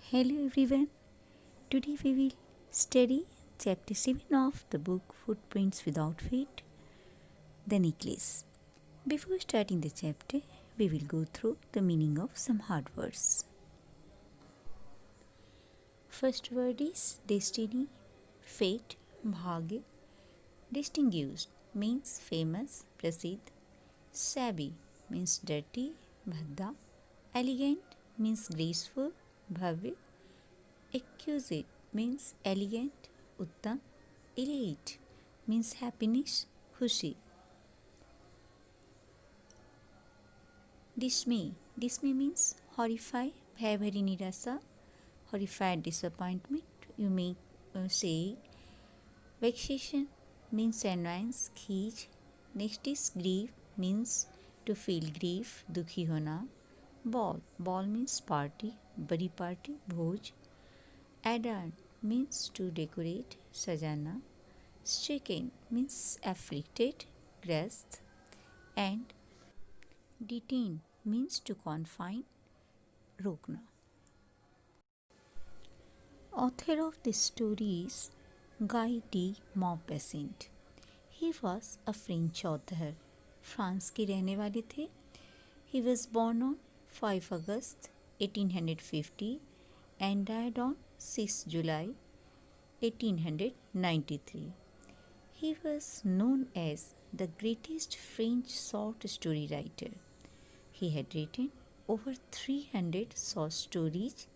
Hello everyone. Today we will study chapter 7 of the book Footprints Without Feet, The Necklace. Before starting the chapter, we will go through the meaning of some hard words. First word is destiny, fate, bhagya. Distinguished means famous, prasidh. Shabby means dirty, bhadda. Elegant means graceful, bhavya. Exquisite means elegant, uttam. Elate means happiness, khushi. Dismay. Dismay means horrify, bhayabhari nirasa, horrified disappointment. You may say vexation means annoyance, खीज. Next is grief means to feel grief, दुखी होना. Ball. Ball means party, बड़ी party, Bhoj. Adorn means to decorate, sajana. Stricken means afflicted, grest. And detain means to confine, rokna. Author of this story is Guy de Maupassant. He was a French author. France के रहने वाले थे. He was born on 5 August 1850 and died on 6 July 1893. He was known as the greatest French short story writer. He had written over 300 short stories,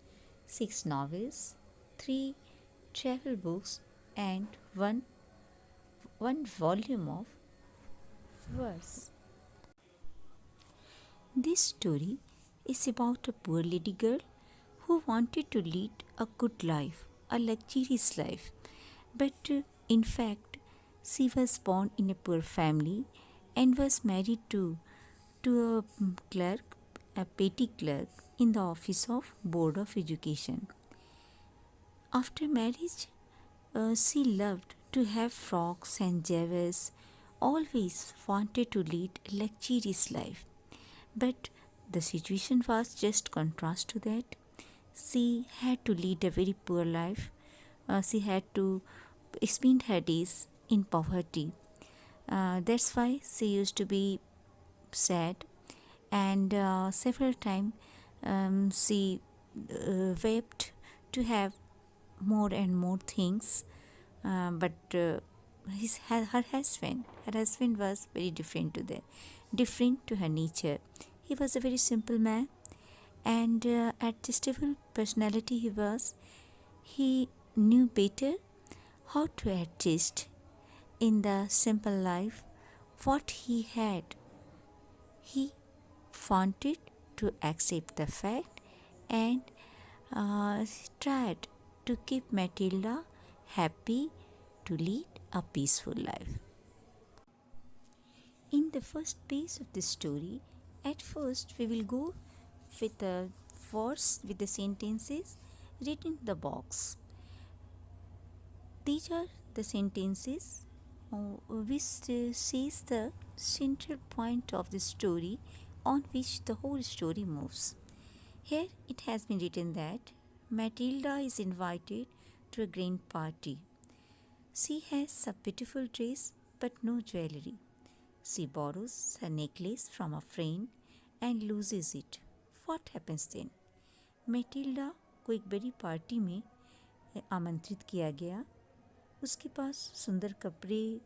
6 novels, 3 travel books, and one volume of verse. This story is about a poor lady girl who wanted to lead a good life, a luxurious life. But in fact, she was born in a poor family and was married to a clerk, a petty clerk in the office of Board of Education. After marriage, she loved to have frocks and jewels, always wanted to lead a luxurious life. But the situation was just contrast to that. She had to lead a very poor life. She had to spend her days in poverty. That's why she used to be sad, and several times she wept to have more and more things. But her husband was very different to her nature. He was a very simple man, and adjustable personality he was. He knew better how to adjust in the simple life what he had. He wanted to accept the fact and tried to keep Matilda happy, to lead a peaceful life. In the first page of the story, at first we will go with the words, with the sentences written in the box. These are the sentences which says the central point of the story on which the whole story moves. Here it has been written that Matilda is invited to a grand party. She has a beautiful dress but no jewelry. She borrows her necklace from a friend and loses it. What happens then? Matilda को एक बड़ी party में आमंत्रित किया गया. उसके पास सुंदर कपड़े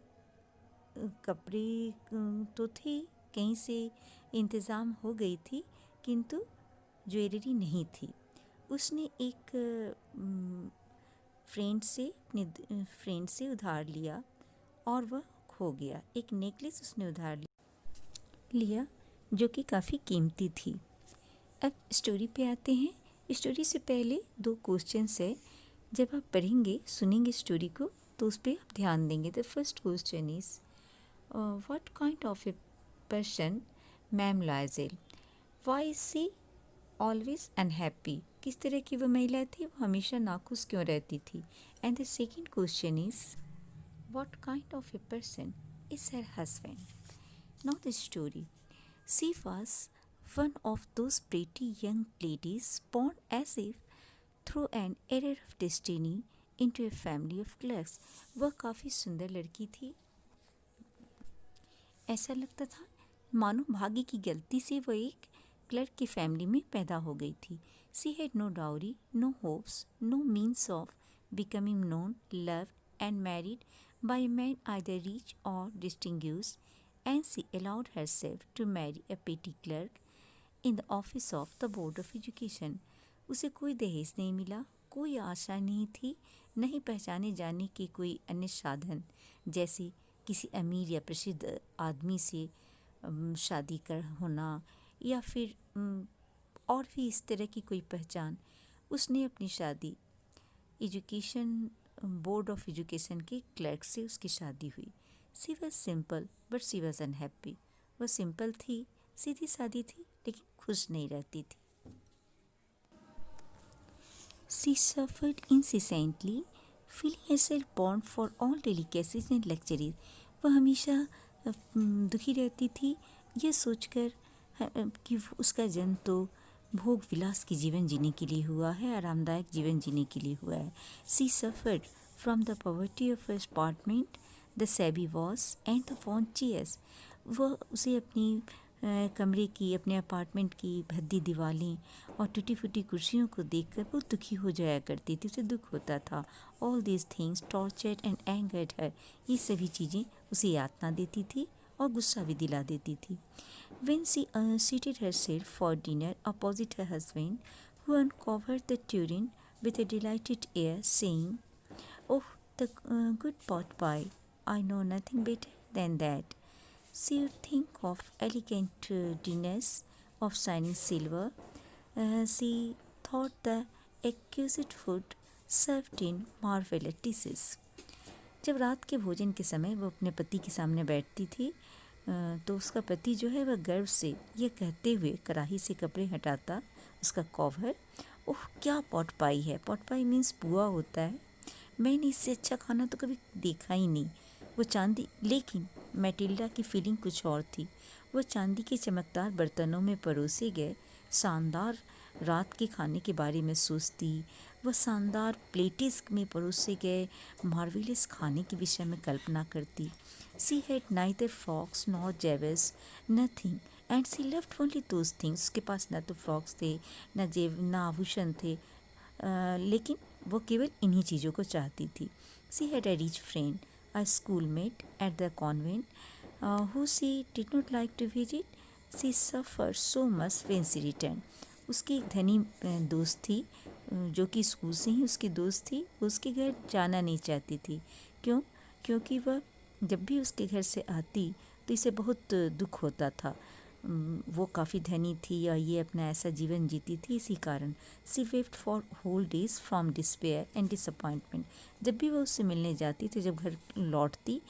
तो थे, कहीं से इंतज़ाम हो गई थी, किंतु ज्वेलरी नहीं थी. उसने एक अपने फ्रेंड से उधार लिया और वह खो गया. एक नेकलेस उसने उधार लिया जो कि काफ़ी कीमती थी. अब स्टोरी पे आते हैं. स्टोरी से पहले 2 क्वेश्चंस है. जब आप पढ़ेंगे, सुनेंगे स्टोरी को, तो उस पर आप ध्यान देंगे. The first question is what kind of a person ma'am Loisel, why is she always unhappy. किस तरह की वह महिला थी, वो हमेशा नाखुश क्यों रहती थी. And the second question is what kind of a person is her husband. Now the story. She was one of those pretty young ladies born as if through an error of destiny into a family of clerks. वह काफ़ी सुंदर लड़की थी। ऐसा लगता था मानो भाग्य की गलती से वह एक क्लर्क की फैमिली में पैदा हो गई थी। She had no dowry, no hopes, no means of becoming known, love and married by a man either rich or distinguished, and she allowed herself to marry a petty clerk in the office of the Board of Education. उसे कोई दहेज नहीं मिला, कोई आशा नहीं थी, नहीं पहचाने जाने के कोई अन्य साधन, जैसे किसी अमीर या प्रसिद्ध आदमी से शादी कर होना या फिर और भी इस तरह की कोई पहचान। उसने अपनी शादी एजुकेशन बोर्ड ऑफ एजुकेशन के क्लर्क से उसकी शादी हुई। She was simple but she was unhappy. वह सिंपल थी, सीधी सादी थी, लेकिन खुश नहीं रहती थी। She suffered incessantly, feeling herself born for all delicacies and luxuries. वह हमेशा दुखी रहती थी, यह सोचकर कि उसका जन्म तो भोग विलास की जीवन जीने के लिए हुआ है, आरामदायक जीवन जीने के लिए हुआ है। She suffered from the poverty of her apartment, the shabby walls and the font chairs. वह उसे अपनी कमरे की, अपने अपार्टमेंट की भद्दी दीवारें और टूटी फूटी कुर्सियों को देखकर बहुत दुखी हो जाया करती थी, उसे दुख होता था। All these things tortured and angered her. ये सभी चीज़ें उसे यातना देती थी और गुस्सा भी दिला देती थी। When she seated herself for dinner opposite her husband, who uncovered the tureen with a delighted air, saying, "Oh, the good pot pie! I know nothing better than that." She would think of elegant dinners of shining silver. She thought the exquisite food served in marvelous dishes. जब रात के भोजन के समय वो अपने पति के सामने बैठती थी तो उसका पति जो है वह गर्व से ये कहते हुए कढ़ाई से कपड़े हटाता, उसका कवर, ओह क्या पॉट पाई है। पॉट पाई मीन्स पुआ होता है। मैंने इससे अच्छा खाना तो कभी देखा ही नहीं। वो चांदी, लेकिन मैटिल्डा की फीलिंग कुछ और थी। वो चांदी के चमकदार बर्तनों में परोसे गए शानदार रात के खाने के बारे में सोचती। वह शानदार प्लेटिस में परोसे गए मार्वेलस खाने के विषय में कल्पना करती। She had neither frocks nor jewels, nothing, and she loved only those things. उसके पास न तो फ्रॉक्स थे, न आभूषण थे, लेकिन वो केवल इन्हीं चीज़ों को चाहती थी। She had a rich friend, a schoolmate at the convent, who she did not like to visit. She suffered so much when she returned. उसकी एक धनी दोस्त थी जो कि स्कूल से ही उसकी दोस्त थी। उसके घर जाना नहीं चाहती थी। क्यों? क्योंकि वह जब भी उसके घर से आती तो इसे बहुत दुख होता था। वो काफ़ी धनी थी या ये अपना ऐसा जीवन जीती थी, इसी कारण। She wept for whole days from despair and disappointment. जब भी वह उससे मिलने जाती तो जब घर लौटती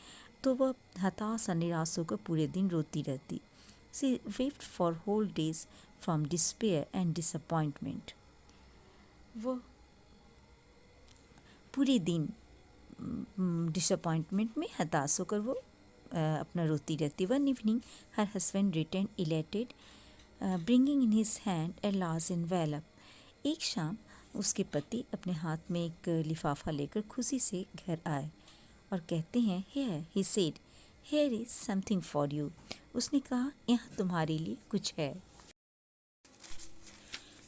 तो वह हताश और निराश होकर पूरे दिन रोती रहती। She wept for whole days from despair and disappointment. वो पूरे दिन डिसअपॉइंटमेंट में हताश होकर वो अपना रोती रहती। One evening her husband return elated, bringing in his hand a large envelope. एक शाम उसके पति अपने हाथ में एक लिफाफा लेकर खुशी से घर आए और कहते हैं, "Here," he said, "here is something for you." उसने कहा, यहाँ तुम्हारे लिए कुछ है।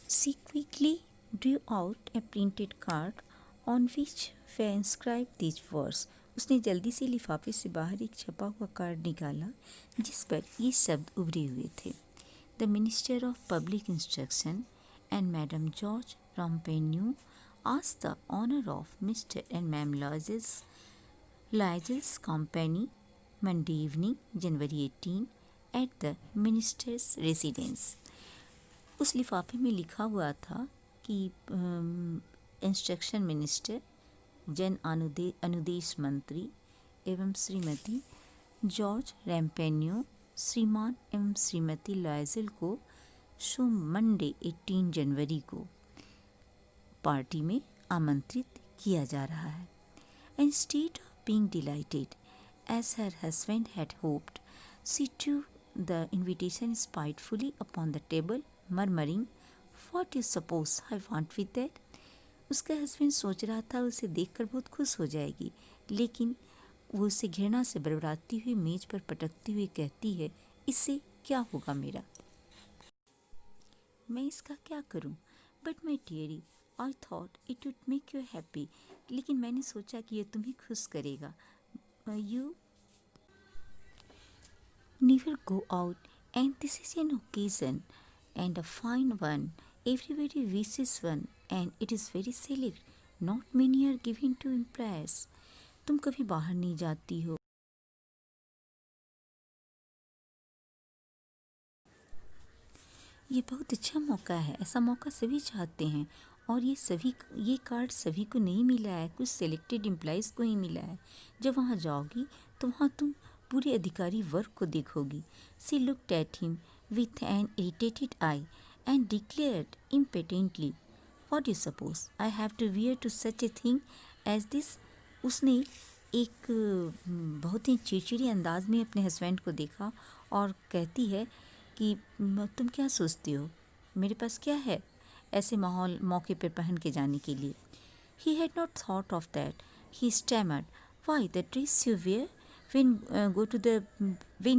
She quickly drew out a printed card on which were inscribed these words. उसने जल्दी से लिफाफे से बाहर एक छपा हुआ कार्ड निकाला जिस पर ये शब्द उभरे हुए थे। The minister of public instruction and madam George Ramponneau asked the honor of Mr. and Ma'am Liza's company Monday evening, January 18, at the minister's residence. उस लिफाफे में लिखा हुआ था कि इंस्ट्रक्शन मिनिस्टर, जन अनुदेश मंत्री एवं श्रीमती जॉर्ज रैम्पेन्यू, श्रीमान एवं श्रीमती लॉयज़ल को सोम मंडे 18 जनवरी को पार्टी में आमंत्रित किया जा रहा है। Instead of being delighted, as her husband had hoped, she threw the invitation spitefully upon the table, murmuring, "What do you suppose I want with that?" उसका हस्बैंड सोच रहा था उसे देखकर बहुत खुश हो जाएगी, लेकिन वो उसे घृणा से बड़बड़ाती हुई मेज पर पटकती हुई कहती है, इससे क्या होगा मेरा, मैं इसका क्या करूं? But my diary, I thought it would make you happy, लेकिन मैंने सोचा कि यह तुम्हें खुश करेगा. You never go out, and this is an occasion, and a fine one. Everybody wishes one, and it is very select. Not many are given to impress. तुम कभी बाहर नहीं जाती हो, ये बहुत अच्छा मौका है, ऐसा मौका सभी चाहते हैं, और ये कार्ड सभी को नहीं मिला है, कुछ सेलेक्टेड एम्प्लॉइज़ को ही मिला है. जब वहाँ जाओगी तो वहाँ तुम पूरे अधिकारी वर्ग को देखोगी. She looked at him with an irritated eye and declared impatiently, what do you suppose I have to wear to such a thing as this. उसने एक बहुत ही चिड़चिड़ी अंदाज में अपने हस्बैंड को देखा और कहती है कि तुम क्या सोचती हो, मेरे पास क्या है ऐसे मौके पर पहन के जाने के लिए. He had not thought of that. He stammered, why the dress you wear when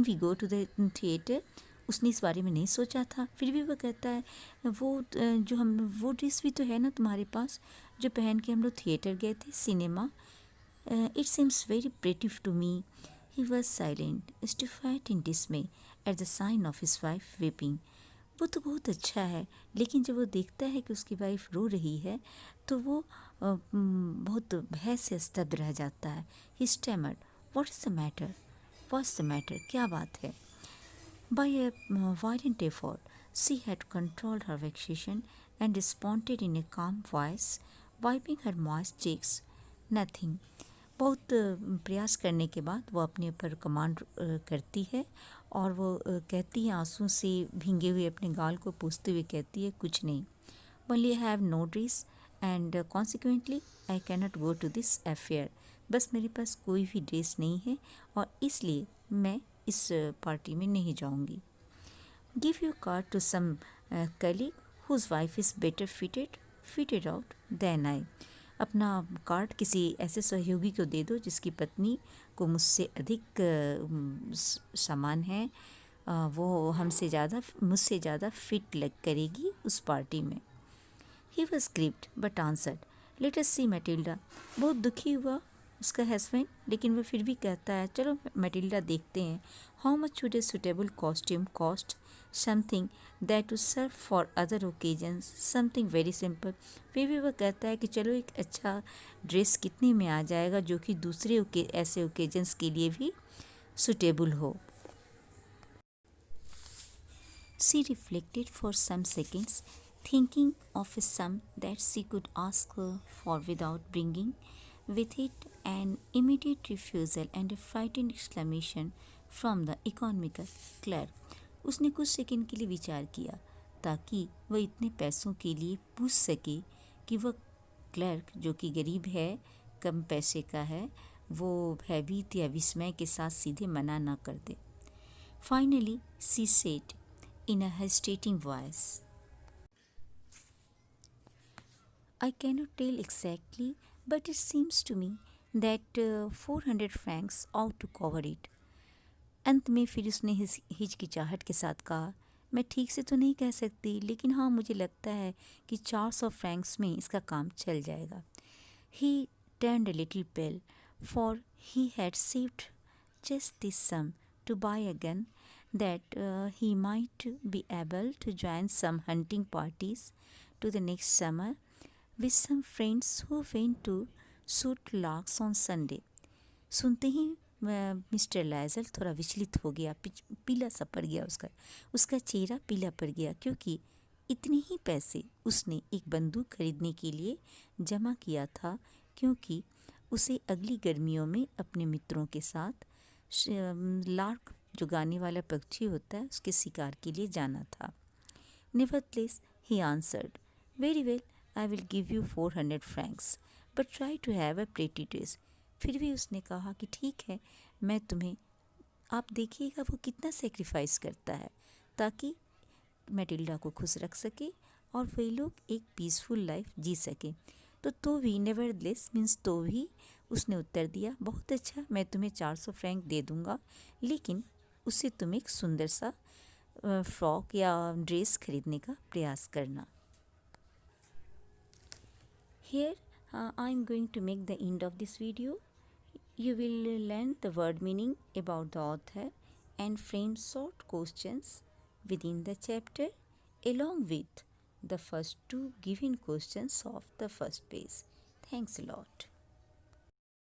we go to the theatre. उसने इस बारे में नहीं सोचा था. फिर भी वह कहता है, वो ड्रेस भी तो है ना तुम्हारे पास जो पहन के हम लोग थिएटर गए थे, cinema. It seems very pretty to me. He was silent, stupefied in dismay at the sign of his wife weeping. वो तो बहुत अच्छा है, लेकिन जब वो देखता है कि उसकी वाइफ रो रही है तो वो बहुत भय से स्तब्ध रह जाता है. He stammered, what is the matter, what's the matter, क्या बात है. By a violent effort she had controlled her vexation and responded in a calm voice, wiping her moist cheeks, nothing. बहुत प्रयास करने के बाद वो अपने ऊपर कमांड करती है और वो कहती है, आंसू से भींगे हुए अपने गाल को पोंछते हुए कहती है, कुछ नहीं. Only I have no dress and consequently I cannot go to this affair. बस मेरे पास कोई भी ड्रेस नहीं है और इसलिए मैं इस पार्टी में नहीं जाऊंगी. Give your card to some colleague whose wife is better fitted out than I. अपना कार्ड किसी ऐसे सहयोगी को दे दो जिसकी पत्नी को मुझसे अधिक समान है, वो मुझसे ज़्यादा फिट लग करेगी उस पार्टी में. He was grieved but answered, let us see Matilda. बहुत दुखी हुआ उसका हस्बैंड, लेकिन वो फिर भी कहता है, चलो मैटिल्डा देखते हैं. How much would a suitable costume cost, something that to serve for other occasions, something very simple. फिर भी वह कहता है कि चलो एक अच्छा ड्रेस कितने में आ जाएगा जो कि दूसरे ऐसे ओकेजन्स के लिए भी सुटेबल हो. She reflected for some seconds, thinking of a sum that she could ask her for without bringing with it an immediate refusal and a frightened exclamation from the economical clerk. उसने कुछ second के लिए विचार किया ताकि वह इतने पैसों के लिए पूछ सके कि वह क्लर्क, जो कि गरीब है, कम पैसे का है, वो भयभीत या विस्मय के साथ सीधे मना न कर दे. Finally, she said in a hesitating voice, I cannot tell exactly, but it seems to me that 400 francs ought to cover it. अंत में फिर उसने हिचकिचाहट के साथ कहा, मैं ठीक से तो नहीं कह सकती, लेकिन हाँ, मुझे लगता है कि 400 फ्रैंक्स में इसका काम चल जाएगा. He turned a little pale, for he had saved just this sum to buy a gun that he might be able to join some hunting parties to the next summer with some friends who went to shoot larks on Sunday. सुनते ही mister Lizol थोड़ा विचलित हो गया, पीला सा पड़ गया, उसका चेहरा पीला पड़ गया, क्योंकि इतने ही पैसे उसने एक बंदूक खरीदने के लिए जमा किया था, क्योंकि उसे अगली गर्मियों में अपने मित्रों के साथ लार्क, जो गाने वाला पक्षी होता है, उसके शिकार के लिए जाना था. Nevertheless, he answered, very well, I will give you 400 francs, but try to have a pretty dress. फिर भी उसने कहा कि ठीक है, मैं तुम्हें, आप देखिएगा वो कितना सेक्रीफाइस करता है ताकि मैटिल्डा को खुश रख सके और वे लोग एक पीसफुल लाइफ जी सके. तो भी नेवरदलेस मीन्स तो भी उसने उत्तर दिया, बहुत अच्छा, मैं तुम्हें 400 फ्रैंक दे दूँगा, लेकिन उससे तुम एक सुंदर सा फ्रॉक या ड्रेस खरीदने का प्रयास करना। Here I am going to make the end of this video. You will learn the word meaning about the author and frame short questions within the chapter along with the first two given questions of the first page. Thanks a lot.